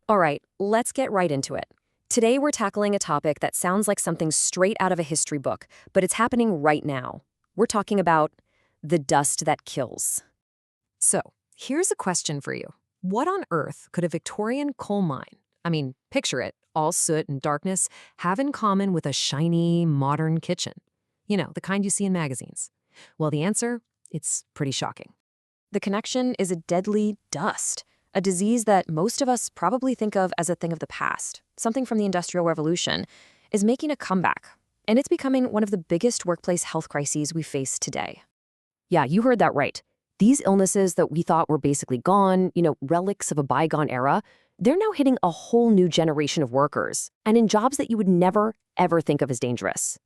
All right, let's get right into it. Today we're tackling a topic that sounds like something straight out of a history book, but it's happening right now. We're talking about the dust that kills. So, here's a question for you. What on earth could a Victorian coal mine, picture it, all soot and darkness, have in common with a shiny, modern kitchen? You know, the kind you see in magazines. Well, the answer? It's pretty shocking. The connection is a deadly dust, a disease that most of us probably think of as a thing of the past, something from the Industrial Revolution, is making a comeback. And it's becoming one of the biggest workplace health crises we face today. Yeah, you heard that right. These illnesses that we thought were basically gone, relics of a bygone era, they're now hitting a whole new generation of workers, and in jobs that you would never, ever think of as dangerous.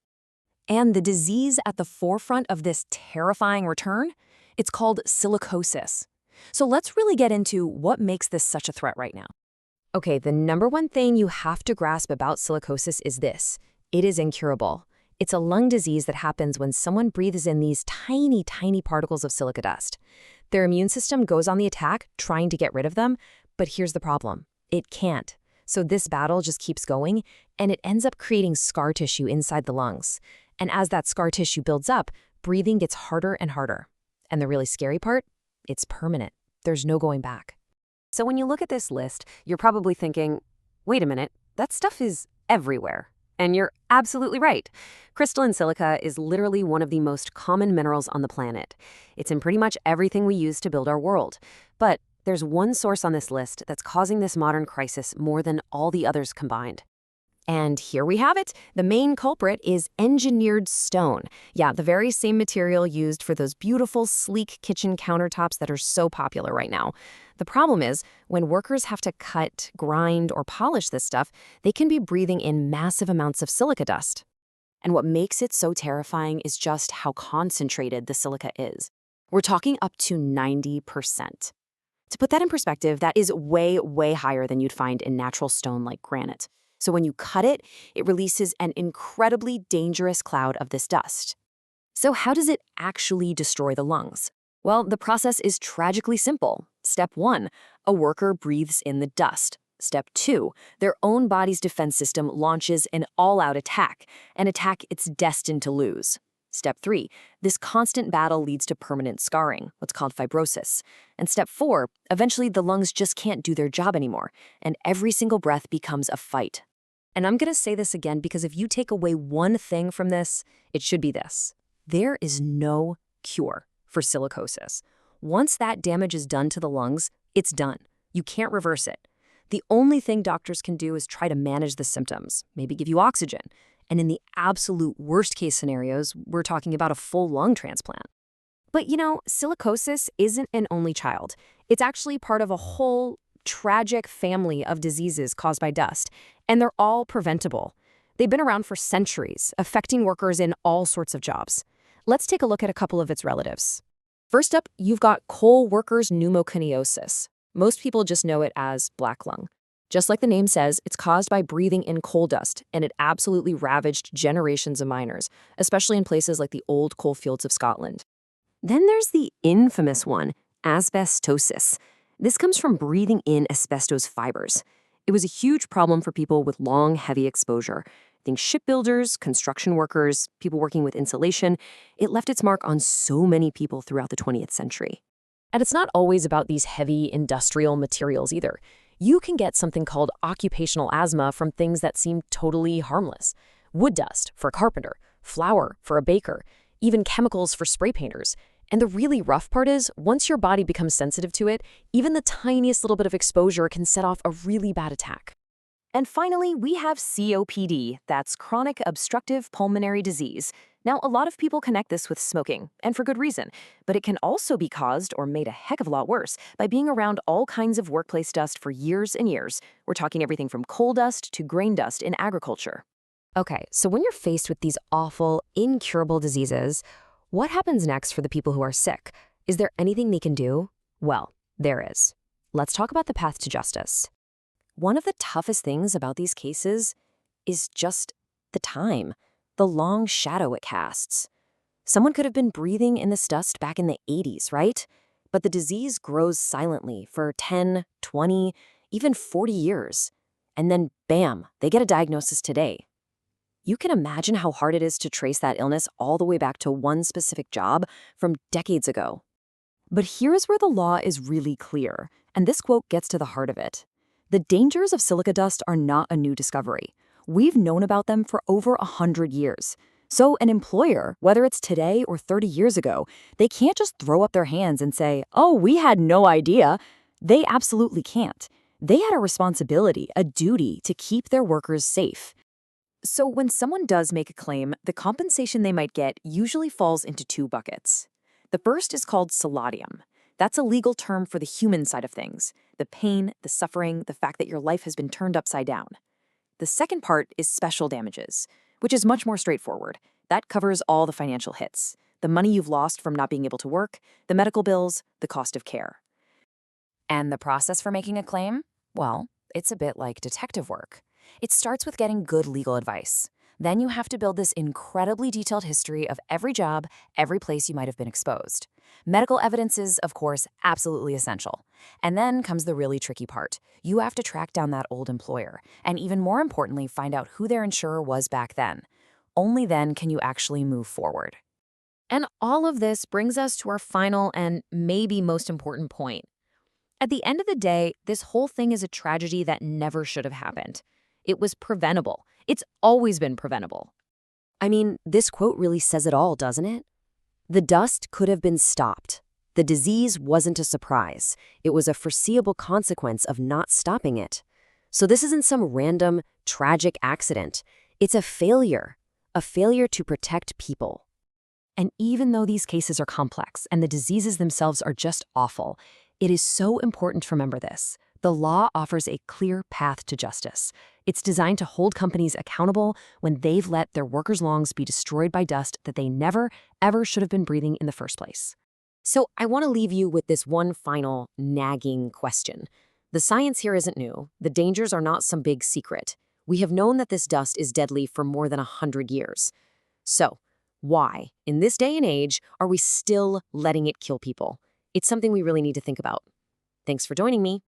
And the disease at the forefront of this terrifying return? It's called silicosis. So let's really get into what makes this such a threat right now. Okay, the number one thing you have to grasp about silicosis is this. It is incurable. It's a lung disease that happens when someone breathes in these tiny, tiny particles of silica dust. Their immune system goes on the attack, trying to get rid of them, but here's the problem. It can't. So this battle just keeps going, and it ends up creating scar tissue inside the lungs. And as that scar tissue builds up, breathing gets harder and harder. And the really scary part? It's permanent. There's no going back. So when you look at this list, you're probably thinking, wait a minute, that stuff is everywhere. And you're absolutely right. Crystalline silica is literally one of the most common minerals on the planet. It's in pretty much everything we use to build our world. But there's one source on this list that's causing this modern crisis more than all the others combined. And here we have it. The main culprit is engineered stone. Yeah, the very same material used for those beautiful, sleek kitchen countertops that are so popular right now. The problem is, when workers have to cut, grind, or polish this stuff, they can be breathing in massive amounts of silica dust. And what makes it so terrifying is just how concentrated the silica is. We're talking up to 90%. To put that in perspective, that is way, way higher than you'd find in natural stone like granite. So when you cut it, it releases an incredibly dangerous cloud of this dust. So how does it actually destroy the lungs? Well, the process is tragically simple. Step 1, a worker breathes in the dust. Step 2, their own body's defense system launches an all-out attack, an attack it's destined to lose. Step 3, this constant battle leads to permanent scarring, what's called fibrosis. And step 4, eventually the lungs just can't do their job anymore, and every single breath becomes a fight. And I'm going to say this again because if you take away one thing from this, it should be this. There is no cure for silicosis. Once that damage is done to the lungs, it's done. You can't reverse it. The only thing doctors can do is try to manage the symptoms, maybe give you oxygen. And in the absolute worst case scenarios, we're talking about a full lung transplant. But silicosis isn't an only child. It's actually part of a whole tragic family of diseases caused by dust, and they're all preventable. They've been around for centuries, affecting workers in all sorts of jobs. Let's take a look at a couple of its relatives. First up, you've got coal workers' pneumoconiosis. Most people just know it as black lung. Just like the name says, it's caused by breathing in coal dust, and it absolutely ravaged generations of miners, especially in places like the old coal fields of Scotland. Then there's the infamous one, asbestosis. This comes from breathing in asbestos fibers. It was a huge problem for people with long, heavy exposure. Think shipbuilders, construction workers, people working with insulation. It left its mark on so many people throughout the 20th century. And it's not always about these heavy industrial materials either. You can get something called occupational asthma from things that seem totally harmless. Wood dust for a carpenter, flour for a baker, even chemicals for spray painters. And the really rough part is, once your body becomes sensitive to it, even the tiniest little bit of exposure can set off a really bad attack. And finally, we have COPD, that's chronic obstructive pulmonary disease. Now, a lot of people connect this with smoking, and for good reason, but it can also be caused, or made a heck of a lot worse, by being around all kinds of workplace dust for years and years. We're talking everything from coal dust to grain dust in agriculture. Okay, so when you're faced with these awful, incurable diseases, what happens next for the people who are sick? Is there anything they can do? Well, there is. Let's talk about the path to justice. One of the toughest things about these cases is just the time, the long shadow it casts. Someone could have been breathing in this dust back in the 80s, right? But the disease grows silently for 10, 20, even 40 years. And then, bam, they get a diagnosis today. You can imagine how hard it is to trace that illness all the way back to one specific job from decades ago. But here's where the law is really clear, and this quote gets to the heart of it. The dangers of silica dust are not a new discovery. We've known about them for over 100 years. So an employer, whether it's today or 30 years ago, they can't just throw up their hands and say, "Oh, we had no idea." They absolutely can't. They had a responsibility, a duty to keep their workers safe. So when someone does make a claim, the compensation they might get usually falls into two buckets. The first is called solatium. That's a legal term for the human side of things, the pain, the suffering, the fact that your life has been turned upside down. The second part is special damages, which is much more straightforward. That covers all the financial hits, the money you've lost from not being able to work, the medical bills, the cost of care. And the process for making a claim? Well, it's a bit like detective work. It starts with getting good legal advice. Then you have to build this incredibly detailed history of every job, every place you might have been exposed. Medical evidence is, of course, absolutely essential. And then comes the really tricky part. You have to track down that old employer, and even more importantly, find out who their insurer was back then. Only then can you actually move forward. And all of this brings us to our final and maybe most important point. At the end of the day, this whole thing is a tragedy that never should have happened. It was preventable. It's always been preventable. I mean, this quote really says it all, doesn't it? The dust could have been stopped. The disease wasn't a surprise. It was a foreseeable consequence of not stopping it. So this isn't some random, tragic accident. It's a failure to protect people. And even though these cases are complex and the diseases themselves are just awful, it is so important to remember this. The law offers a clear path to justice. It's designed to hold companies accountable when they've let their workers' lungs be destroyed by dust that they never, ever should have been breathing in the first place. So I want to leave you with this one final nagging question. The science here isn't new. The dangers are not some big secret. We have known that this dust is deadly for more than 100 years. So why, in this day and age, are we still letting it kill people? It's something we really need to think about. Thanks for joining me.